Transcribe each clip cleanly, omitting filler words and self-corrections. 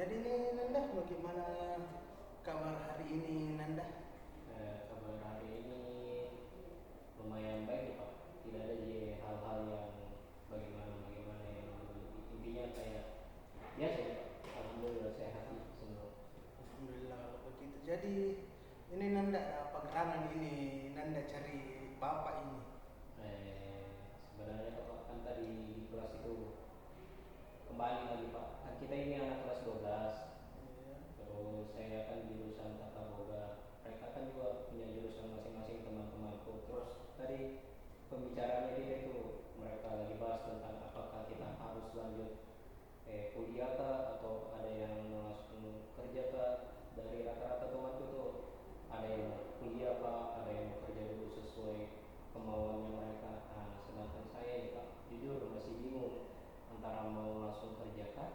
Jadi nih Nanda, bagaimana kabar hari ini Nanda? Kabar hari ini lumayan baik ya Pak. Tidak ada hal-hal yang bagaimana yang intinya kayak biasa ya Pak. Alhamdulillah sehat semua. Alhamdulillah kalau begitu. Jadi ini Nanda apa gerangan ini Nanda cari bapak ini? Sebenarnya Pak kan tadi di kelas itu kembali lagi Pak. Kan kita ini anak kelas 12. Iya. Terus saya kan jurusan tata boga. Mereka kan juga punya jurusan masing-masing teman-temanku. Terus tadi pembicaraannya dia itu mereka lagi bahas tentang apakah kita harus lanjut kuliah kah atau ada yang langsung kerja kah. Dari rata-rata temanku tuh ada yang kuliah pak, ada yang kerja dulu sesuai kemauannya mereka. Nah, sedangkan saya ya Pak, jujur masih bingung antara mau langsung kerja kah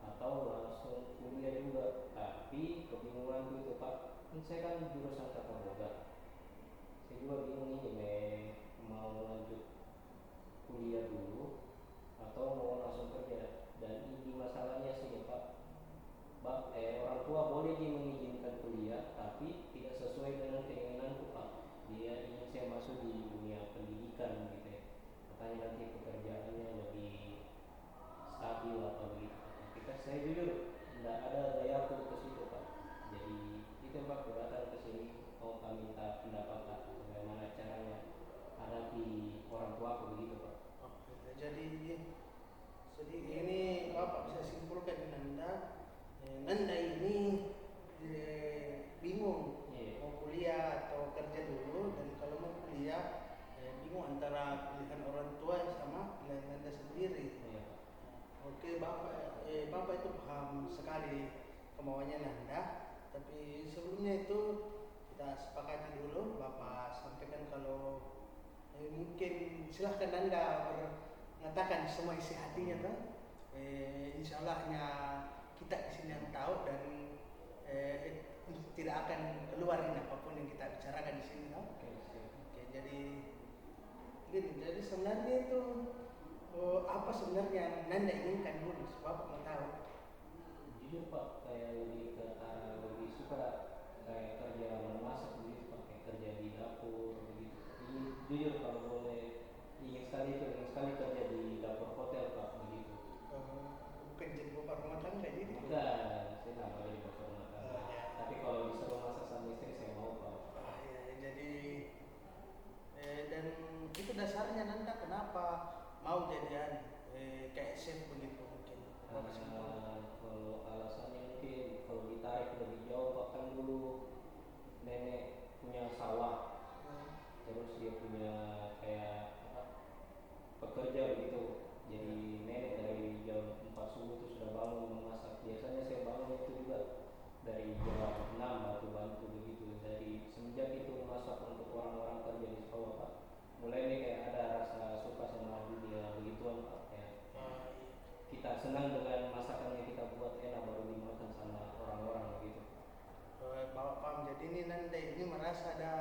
atau langsung kuliah juga. Tapi kebingungan itu Pak, kan saya kan jurusan tata boga. Saya juga bingung ini mau lanjut kuliah dulu atau mau langsung kerja. Dan ini masalahnya sih ya Pak, orang tua boleh dia mengizinkan kuliah tapi tidak sesuai dengan keinginanku Pak. Dia ingin saya masuk di dunia pendidikan gitu ya, katanya nanti pekerjaannya lebih stabil atau begitu. Tapi kan saya jujur tidak ada daya aku ke situ Pak. Jadi itu Pak, aku datang ke sini mau minta pendapat Pak bagaimana caranya hadapi orang tua aku begitu Pak. Oh, gitu. Jadi ini bapak bisa simpulkan Nanda, Nanda ini bingung Iya. mau kuliah atau kerja dulu, dan kalau mau kuliah bingung antara pilihan orang tua sama pilihan Nanda sendiri. Iya. Oke, Bapak itu paham sekali kemauannya Nanda, tapi sebelumnya itu kita sepakati dulu. Bapak sampaikan kalau mungkin silahkan Nanda mengatakan semua isi hatinya kan. Insya Allahnya kita di sini yang tahu, dan tidak akan keluarin apapun yang kita bicarakan di sini kan. Oke, siap. Oke, jadi gini, jadi sebenarnya itu apa sebenarnya yang Nanda inginkan dulu, Bapak mau tahu? Jujur Pak, kayak lebih ke arah lebih suka kayak kerja memasak begitu Pak, kayak kerja di dapur begitu. Ini jujur kalau boleh ingin sekali kerja di dapur hotel Pak begitu. Bukan jadi bapak rumah tangga jadi. Bukan, saya nggak mau jadi dapur rumah tangga. Ya. Tapi kalau disuruh masak sama istri saya mau Pak. Ya, jadi dan itu dasarnya Nanda kenapa mau jadian kayak chef begitu mungkin. Bapak simpul. Kalau alasannya mungkin kalau ditarik lebih jauh Pak, kan dulu nenek punya sawah, terus dia punya kayak apa, pekerja begitu. Jadi nenek dari jam 4 subuh itu sudah bangun memasak. Biasanya saya bangun itu juga dari jam 6 bantu-bantu begitu. Dari semenjak itu masak untuk orang-orang kerja di sawah Pak, mulai nih kayak ada rasa suka sama dunia begituan Pak. Kayak kita senang dengan masakan yang kita buat enak baru dimakan sama orang-orang begitu. Bapak paham. Jadi ini Nanda ini merasa ada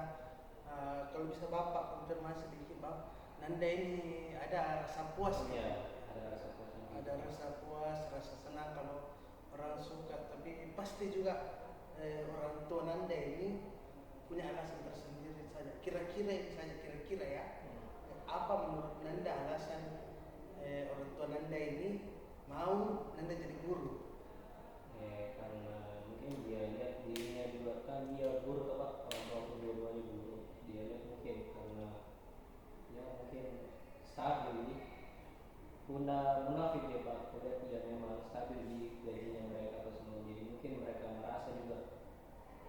kalau bisa Bapak konfirmasi sedikit, Bapak, Nanda ini ada rasa puas. Iya, ada rasa puas. Ada rasa puas, rasa senang kalau orang suka, tapi pasti juga orang tua Nanda ini punya alasan tersendiri saja. Kira-kira ini saja, kira-kira ya. Apa menurut Nanda alasan orang tua Nanda ini mau Nanda jadi guru? Karena mungkin dia lihat dirinya juga kan dia guru Pak, orang tua pun dua-duanya guru. Dia lihat mungkin karena ya mungkin stabil ini. Bunda munafik ya Pak, kulihat dia memang stabil di gajinya mereka atau semua. Jadi mungkin mereka merasa juga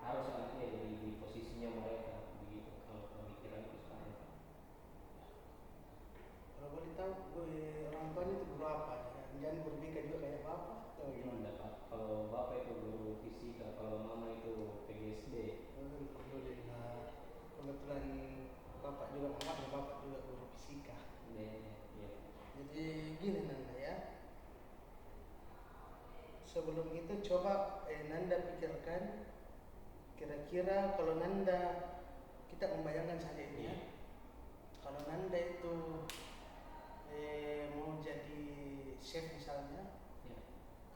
harus anaknya jadi di posisinya mereka begitu. Kalau pemikiran itu sekarang Pak. Kalau boleh tahu, orang tuanya itu guru apa? Jangan berbeda juga kayak Bapak atau gimana? Pak. Kalau bapak itu guru fisika, kalau mama itu PGSD. Alhamdulillah. Kebetulan Bapak juga, Mama Bapak juga guru fisika. Ya. Jadi gini Nanda ya. Sebelum itu coba Nanda pikirkan, kira-kira kalau Nanda, kita membayangkan saja ini ya. Kalau Nanda itu mau jadi chef misalnya, Ya.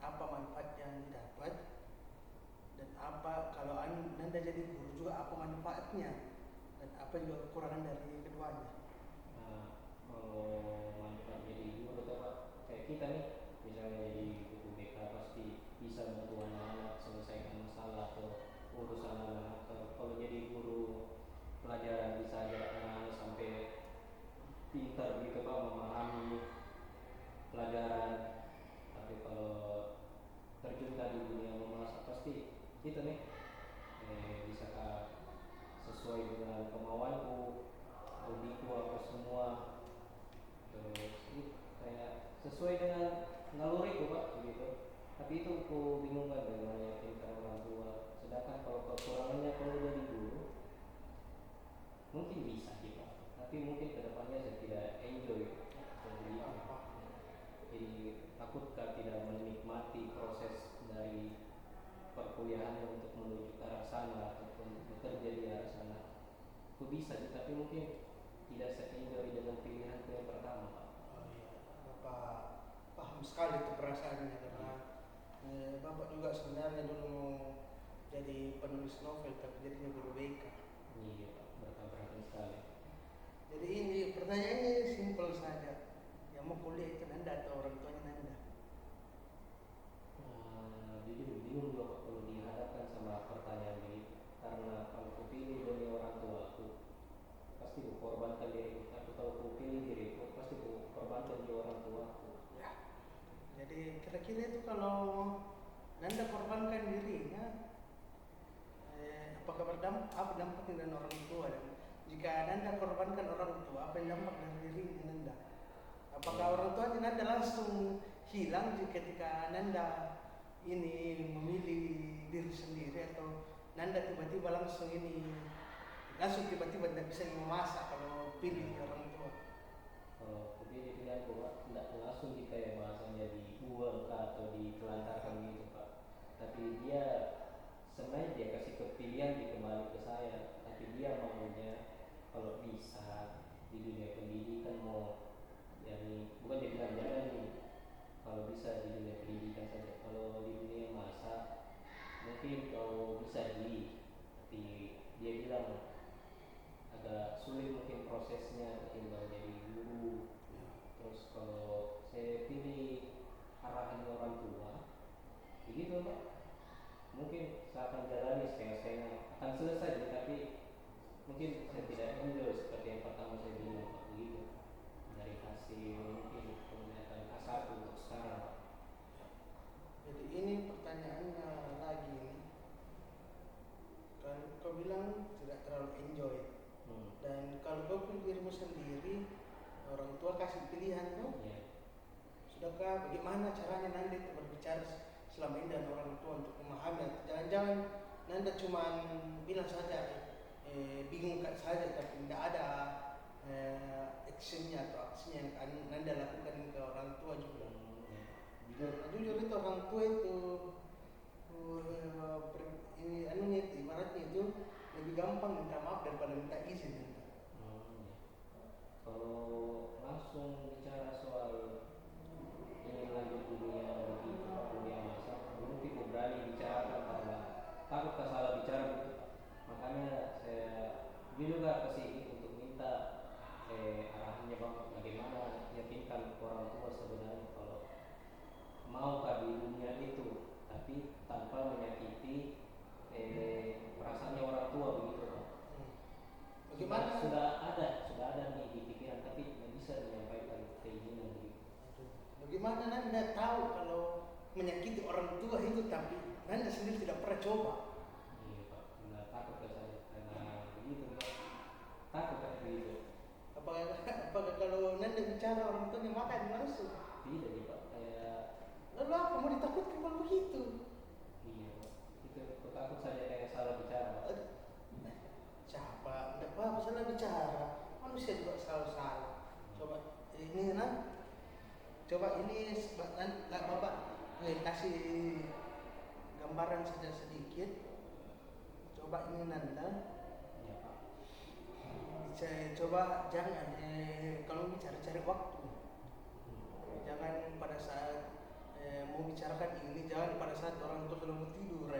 apa manfaat yang didapat? Nanda jadi guru juga apa manfaatnya dan apa juga kekurangan dari keduanya? Nah, kalau manfaat jadi guru atau apa, kayak kita nih, misalnya jadi guru BK pasti bisa bantu anak-anak selesaikan masalah atau urusan anak-anak. Kalau jadi guru pelajaran bisa aja anak-anak sampai pintar gitu Pak, memahami pelajaran. Tapi kalau terjun di dunia memasak pasti gitu nih, bisakah sesuai dengan kemauanku, hobiku apa semua, terus kayak sesuai dengan naluriku Pak begitu. Tapi itu aku bingung kan dengan meyakinkan orang tua. Sedangkan kalau kekurangannya kalau jadi guru mungkin bisa sih Pak, tapi mungkin kedepannya saya tidak enjoy seperti itu. Apa? Jadi takutkah tidak menikmati proses dari perkuliahan untuk menuju ke arah sana ataupun bekerja di arah sana. Aku bisa sih, tapi mungkin tidak se-enjoy dengan pilihanku yang pertama Pak. Oh iya, Bapak paham sekali itu perasaannya karena Bapak juga sebenarnya dulu mau jadi penulis novel tapi jadinya guru BK. Iya Pak, bertabrakan sekali. Jadi ini pertanyaannya simpel saja. Yang mau kuliah itu Nanda atau orang tuanya Nanda? Jujur bingung juga Pak kalau dihadapkan sama pertanyaan ini, karena kalau aku pilih demi orang tua aku pasti aku korbankan diriku, tapi kalau aku pilih diriku pasti aku korbankan di orang tua aku. Ya. Jadi kira-kira itu kalau Nanda korbankan dirinya, apakah apa dampaknya dengan orang tua? Dan jika Nanda korbankan orang tua, apa yang dampak dari diri Nanda? Apakah orang tua Nanda langsung hilang ketika Nanda ini memilih diri sendiri, atau Nanda tiba-tiba langsung tiba-tiba tidak bisa memasak kalau pilih orang tua? Kalau aku pilih pilihanku Pak, tidak langsung di kayak bahasanya dibuang Kak, atau ditelantarkan gitu Pak. Tapi dia sebenarnya dia kasih kepilihan dikembali ke saya, tapi dia maunya kalau bisa di dunia pendidikan mau, yani bukan jadi jangan nih, kalau bisa di dunia pendidikan saja. Kalau di dunia masak mungkin kalau bisa tapi dia bilang agak sulit mungkin prosesnya ketimbang jadi guru. Terus kalau saya pilih arahan orang tua begitu Pak, mungkin saya akan jalani setengah-setengah, akan selesai tapi mungkin saya tidak enjoy seperti yang pertama saya bilang Pak begitu. Dari hasil mungkin penglihatan kasar untuk sekarang Pak. Jadi ini pertanyaannya lagi nih. Kan kau bilang tidak terlalu enjoy. Dan kalau kau pilih dirimu sendiri, orang tua kasih pilihan tuh. Ya. Sudahkah bagaimana caranya Nanda itu berbicara selama ini dengan orang tua untuk memahami? Jangan-jangan Nanda cuma bilang saja, bingung saja, tapi tidak ada actionnya atau aksinya yang Nanda lakukan ke orang tua juga. Jujur itu orang tua itu ibaratnya itu lebih gampang minta maaf daripada minta izin. Kalau langsung bicara soal ingin lanjut dunia begitu Pak, dunia masak, belum tipe berani bicara karena takut salah bicara gitu. Makanya saya juga kesini untuk minta arahannya Bapak bagaimana yakinkan orang tua sebenarnya kalau maukah di dunia itu, tapi tanpa menyakiti perasaannya orang tua begitu Pak. Bagaimana? Sudah ada nih di pikiran tapi tidak bisa menyampaikan keinginan gitu. Bagaimana Nanda tahu kalau menyakiti orang tua itu tapi Nanda sendiri tidak pernah coba? Iya Pak, benar takut ke saya karena begitu Pak, takut kan begitu. Apakah kalau Nanda bicara orang tuanya makan langsung? Tidak nih Pak, kayak Lalu apa mau ditakutkan kalau begitu? iya Pak, itu aku takut saja kayak salah bicara Pak. Siapa? Tidak apa-apa salah bicara. Manusia juga salah. Coba ini coba ini Bapak kasih gambaran saja sedikit. Coba ini Nanda. Iya Pak. Coba jangan kalau bicara cari waktu. Jangan pada saat mau bicarakan ini, jangan pada saat orang tua sudah mau tidur.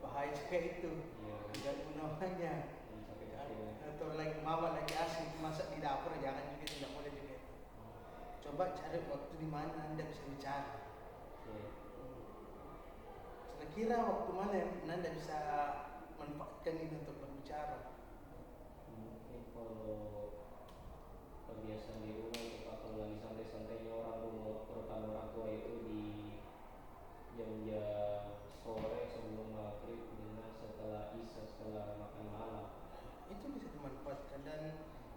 bahaya juga itu. Iya. Tidak namanya. Sampai kecil. Atau lagi mama lagi asik masak di dapur, jangan juga, tidak boleh juga itu. Coba cari waktu di mana Anda bisa bicara. Iya. Kira-kira waktu mana Anda bisa manfaatkan ini untuk berbicara? Mungkin kalau kebiasaan di rumah itu Pak, kalau lagi santai-santainya orang rumah, terutama orang tua itu di jam-jam sore sebelum maghrib dengan setelah isya, setelah makan malam. Itu bisa dimanfaatkan. Dan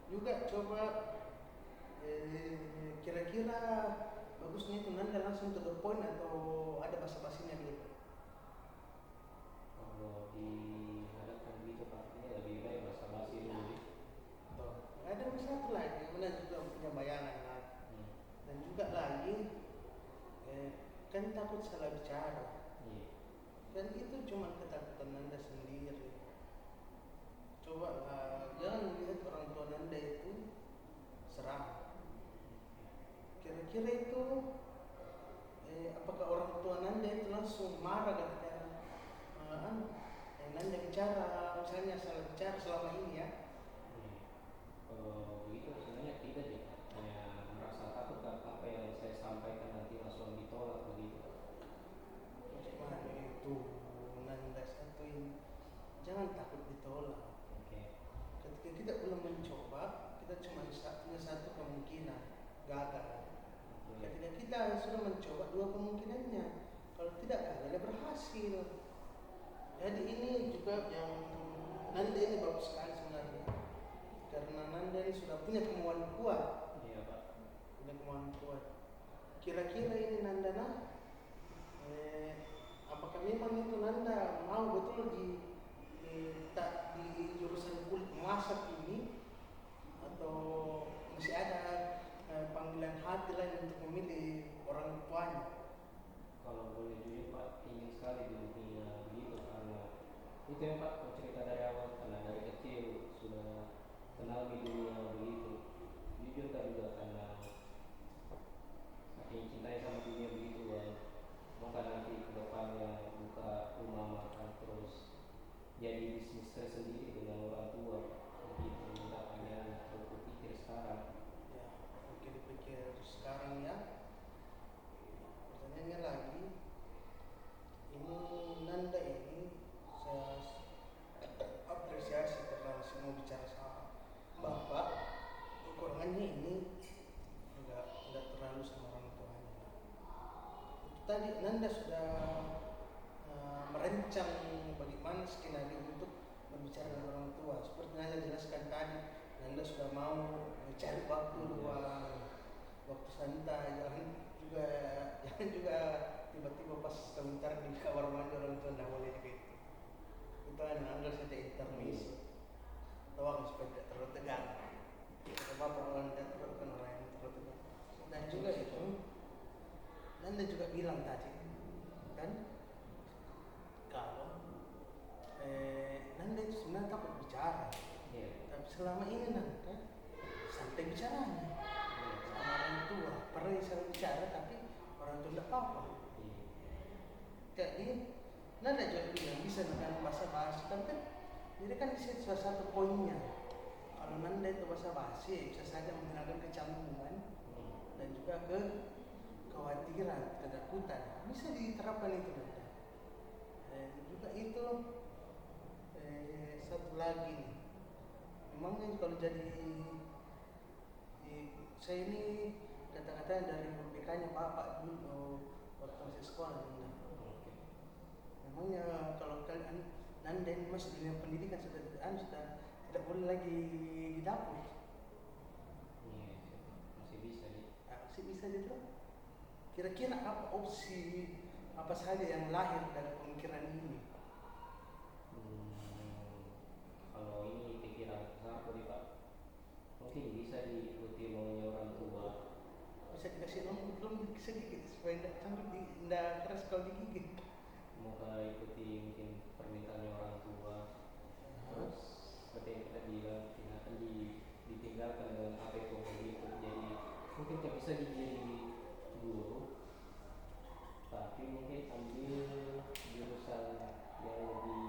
juga coba kira-kira bagusnya itu Anda langsung to the point atau ada basa-basinya dulu? Kalau dihadapkan begitu Pak, ini lebih baik basa-basi dulu. Ada satu lagi, Anda juga punya bayangan lah. Dan juga lagi kan takut salah bicara. Iya. Dan itu cuma ketakutan Anda sendiri. Coba jangan lihat orang tua Anda itu serang. Kira-kira itu apakah orang tua Anda itu langsung marah ketika Anda bicara, misalnya salah bicara selama ini ya? Kalau begitu sebenarnya tidak ya, hanya merasa takut kan apa yang saya sampaikan nanti langsung ditolak begitu. Gimana itu Nanda satu ini? Jangan takut ditolak. Oke. Ketika kita belum mencoba, kita cuma punya satu kemungkinan gagal. Ketika kita sudah mencoba, dua kemungkinannya. Kalau tidak gagal, ya berhasil. Jadi ini juga yang Nanda ini bagus sekali sebenarnya. Karena Nanda ini sudah punya kemauan kuat. Iya Pak. Punya kemauan kuat. Kira-kira ini Nanda apakah memang itu Nanda mau betul di jurusan kulit masak ini, atau masih ada panggilan hati lain untuk memilih orang tuanya? Kalau boleh jujur Pak, ingin sekali di dunia begitu, karena itu ya Pak, kalau cerita dari awal, karena dari kecil sudah kenal di dunia begitu. Jujur tak juga karena saking cintai sama dunia begitu kan. Maka nanti ke depannya buka rumah makan terus jadi bisnis tersendiri dengan orang tua begitu, minta panjang terus berpikir sekarang. Ya, pikir-pikir sekarang ya. Pertanyaannya lagi, ini Nanda ini saya apresiasi karena masih mau bicara sama Bapak. Kekurangannya ini enggak terlalu sama orang tuanya. Tadi Nanda sudah merancang bagaimana skenario untuk berbicara dengan orang tua. Seperti Nanda jelaskan tadi, Nanda sudah mau mencari waktu luang, waktu santai, jangan juga tiba-tiba pas sebentar di kamar mandi orang tua tidak boleh juga itu. Itu anggap saja intermezzo doang supaya tidak terlalu tegang. Sebab orang tidak terlalu kan orang yang terlalu tegang. Dan juga itu, Nanda juga bilang tadi kan, kalau Nanda itu sebenarnya takut bicara. Iya. Tapi selama ini Nanda santai bicaranya sama orang tua. Pernah sering bicara tapi orang tua tidak apa-apa. Jadi Nanda juga bilang bisa dengan bahasa basi, tapi kan ini kan di salah satu poinnya. Kalau Nanda itu bahasa basi, bisa saja menghilangkan kecanggungan dan juga kekhawatiran, ketakutan. Bisa diterapkan itu Nanda. Juga itu satu lagi nih. Memangnya kalau jadi saya ini kata-kata dari BPK-nya Bapak dulu waktu masih sekolah Nanda. Memangnya kalau kalian Nanda ini masih dunia pendidikan sudah tidak boleh lagi di dapur. Iya, masih bisa nih. Masih bisa gitu. Kira-kira apa opsi apa saja yang lahir dari pemikiran ini? Kalau ini pikiran besar nih Pak, mungkin bisa diikuti maunya orang tua. Bisa dikasih belum sedikit supaya tidak keras kalau digigit. Moga ikuti mungkin permintaannya orang tua. Terus seperti yang kita bilang, tidak akan ditinggalkan dengan apa itu begitu. Jadi mungkin tak bisa jadi guru, tapi mungkin ambil jurusan yang lebih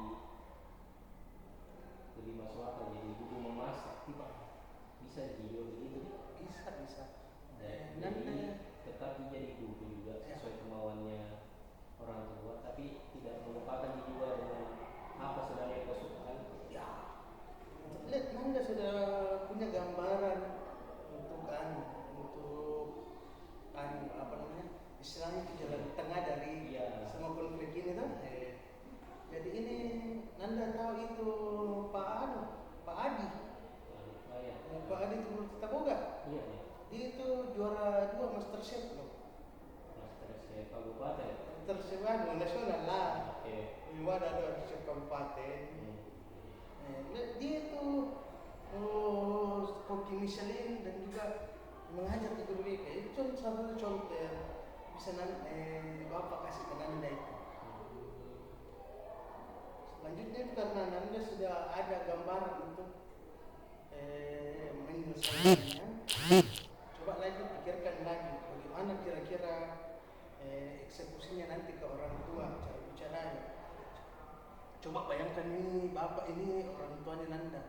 lebih masuk akal jadi guru memasak tiba bisa juga begitu bisa. dan Dan jadi tetap jadi guru juga ya, sesuai kemauannya orang tua tapi tidak melupakan juga dengan apa sedang mereka sukai. ya, lihat Nanda sudah punya gambaran untuk apa namanya istilahnya itu jalan tengah dari Iya. semua konflik ini kan. Jadi ini Nanda tahu itu Pak Adi. Ya. Pak Adi itu kita boga. Iya. Dia itu juara 2 Master Chef loh. Master Chef Kabupaten. Master Chef nasional lah. Oke. Lima ada chef kabupaten. Dia itu koki Michelin dan juga mengajar di guru BK. Itu salah satu contoh yang bisa Bapak kasih ke Nanda itu. Selanjutnya itu karena Nanda sudah ada gambaran untuk menyelesaikannya, coba lagi pikirkan lagi bagaimana kira-kira eksekusinya nanti ke orang tua, cara bicaranya. Coba bayangkan ini bapak ini orang tuanya Nanda,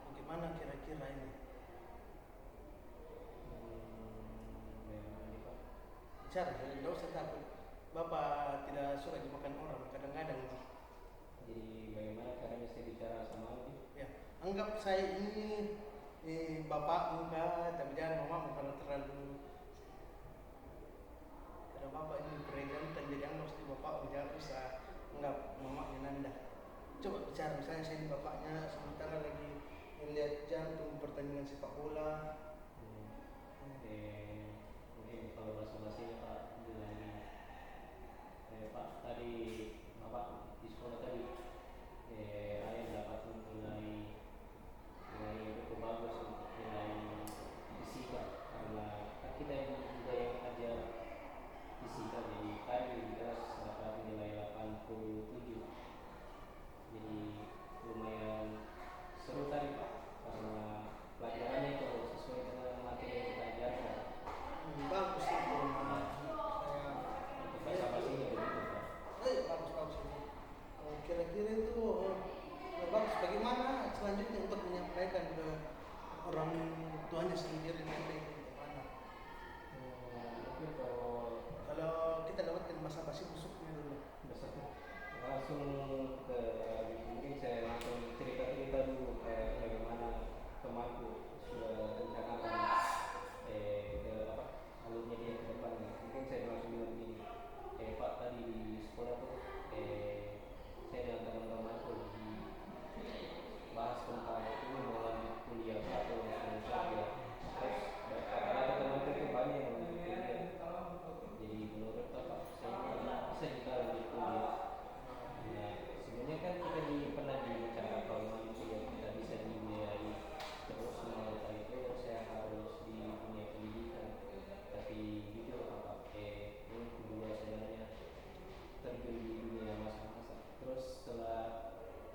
bagaimana kira-kira ini? Bicara, tidak usah takut. Bapak tidak suka dimakan orang, kadang-kadang. Jadi bagaimana caranya saya bicara sama Andi? Ya, anggap saya ini bapak muka, tapi jangan mama karena terlalu. Karena bapak ini peregantan, jadi anggap si bapak udah bisa anggap mamanya Nanda. Coba bicara, misalnya saya ini bapaknya, sementara lagi melihat jantung pertandingan sepak bola. Mungkin kalau basa-basi Pak bilang Pak tadi Bapak di sekolah tadi ayah dapat nilai cukup bagus untuk nilai fisika karena kan kita yang juga yang ajar fisika jadi tadi di kelas dapat nilai 87 jadi lumayan seru tadi Pak karena pelajarannya itu sesuai dengan materi yang kita ajarkan. Bagus itu. Untuk basa-basinya begitu Pak. Bagus ini. Kira-kira itu bagus. Bagaimana selanjutnya untuk menyampaikan ke orang tuanya sendiri nanti bagaimana? Mungkin Kalau kita dapatkan masa basi busuknya dulu. langsung ke mungkin saya langsung cerita dulu bagaimana temanku sudah rencanakan ke alurnya dia ke depannya. Mungkin saya langsung bilang begini, Pak tadi di sekolah tuh saya dan teman-temanku bahas tentang ini mau lanjut kuliah atau langsung ya. Terus rata-rata temanku itu banyak yang lanjut kuliah. Jadi menurut Bapak saya bisa kita lanjut kuliah. Nah, sebenarnya kan kita pernah bicara kalau lanjut kuliah kita bisa dibiayai terus semua itu saya harus di dunia pendidikan. Tapi jujur Bapak, ini kedua saya terjun di dunia masa-masa. Terus setelah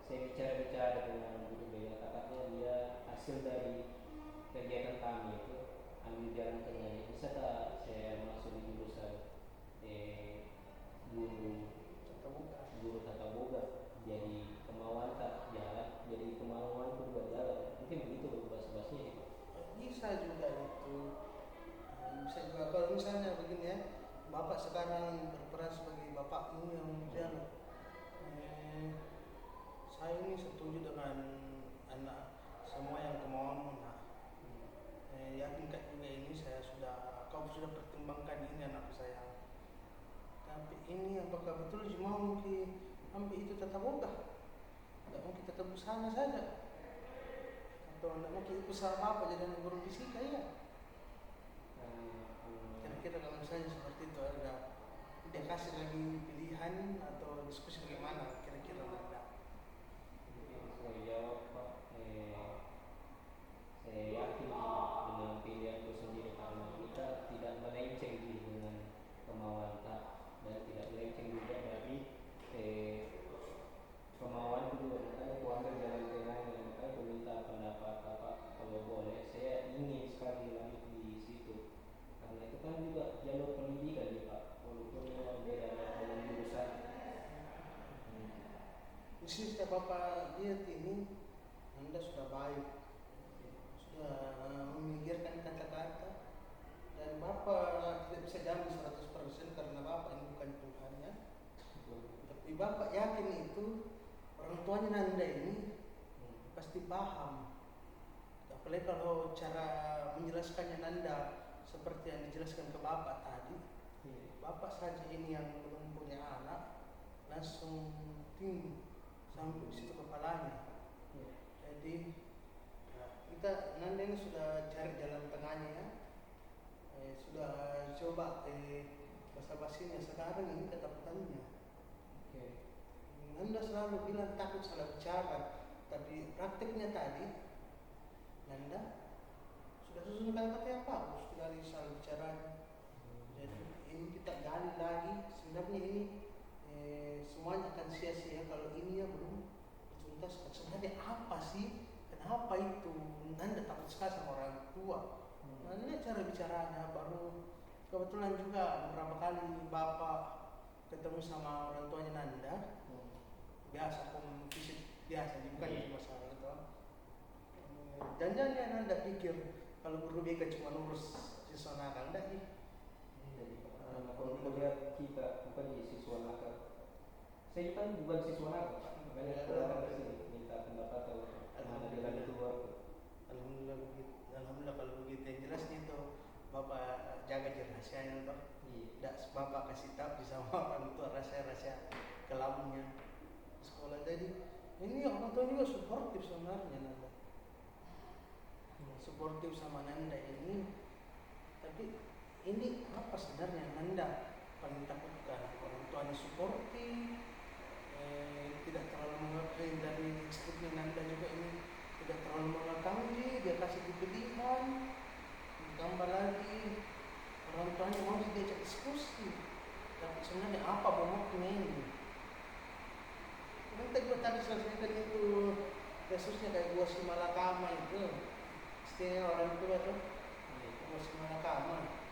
saya bicara-bicara dengan guru BK katanya dia hasil dari kegiatan kami itu ambil jalan tengahnya bisa tak saya masuk di jurusan guru tata boga jadi kemauan tak jalan jadi kemauan kedua jalan mungkin begitu bahasa-bahasanya itu Bisa juga itu. Bisa juga kalau misalnya begini ya, bapak sekarang berperan sebagai bapakmu yang bilang, saya ini setuju dengan anak semua yang kemauanmu nak. Yakinkan juga ini kau sudah pertimbangkan ini anak saya. Tapi ini apakah betul cuma mungkin ambil itu tata boga? Tidak mungkin tetap sana saja. Atau tidak mungkin usaha apa jadi guru fisika ya? Kira-kira kalau misalnya seperti itu ada dia kasih lagi pilihan atau diskusi bagaimana kira-kira Nanda? saya jawab Pak saya yakin dengan pilihanku sendiri karena kita tidak melenceng dengan kemauan tak dan tidak melenceng juga dari kemauan kedua makanya aku ambil jalan tengahnya makanya aku minta pendapat Bapak kalau boleh saya ingin sekali lanjut di situ karena itu kan juga jalur pendidikan ya Pak walaupun memang beda dengan jurusan Bapak tidak bisa jamin 100% karena Bapak ini bukan Tuhan ya. Tapi Bapak yakin itu orang tuanya Nanda ini pasti paham. Apalagi kalau cara menjelaskannya Nanda seperti yang dijelaskan ke Bapak tadi. Bapak saja ini yang belum punya anak langsung tinggi sampai di situ kepalanya. Jadi kita Nanda ini sudah cari jalan tengahnya ya. Sudah coba basa-basinya sekarang ini ketakutannya. Nanda selalu bilang takut salah bicara, tapi prakteknya tadi Nanda sudah susun kata-kata yang bagus dari salah bicaranya. Jadi ini kita gali lagi, sebenarnya ini semuanya akan sia-sia kalau ini ya belum dituntaskan. Sebenarnya apa sih? Kenapa itu? Nanda takut sekali sama orang tua. Nanda cara bicaranya baru kebetulan juga beberapa kali Bapak ketemu sama orang tuanya Nanda. Biasa visit biasa, bukan cuma masalah itu. Jangan-jangan Nanda pikir kalau guru BK cuma ngurus siswa nakal, enggak sih? Kalau melihat kita bukan siswa nakal, saya kan bukan siswa nakal, Pak. Makanya saya datang ke sini minta pendapat atau dengan keluar. Alhamdulillah begitu. Alhamdulillah kalau begitu yang jelas itu Bapak jaga rahasianya toh. Tidak Bapak kasih tahu sama orang tua rahasia-rahasia kelamnya sekolah. Jadi ini orang tua juga suportif sebenarnya Nanda. Suportif sama Nanda ini. Tapi ini apa sebenarnya Nanda paling takutkan? Orang tuanya suportif, tidak terlalu mengekang dari istrinya Nanda juga ini tidak terlalu mengekang dia kasih pilihan. Tambah lagi orang tuanya mau diajak diskusi, tapi sebenarnya apa momoknya ini? Kita juga tadi selesaikan itu kasusnya kayak gua si Malakama itu, istilah orang tua tuh, gua si Malakama.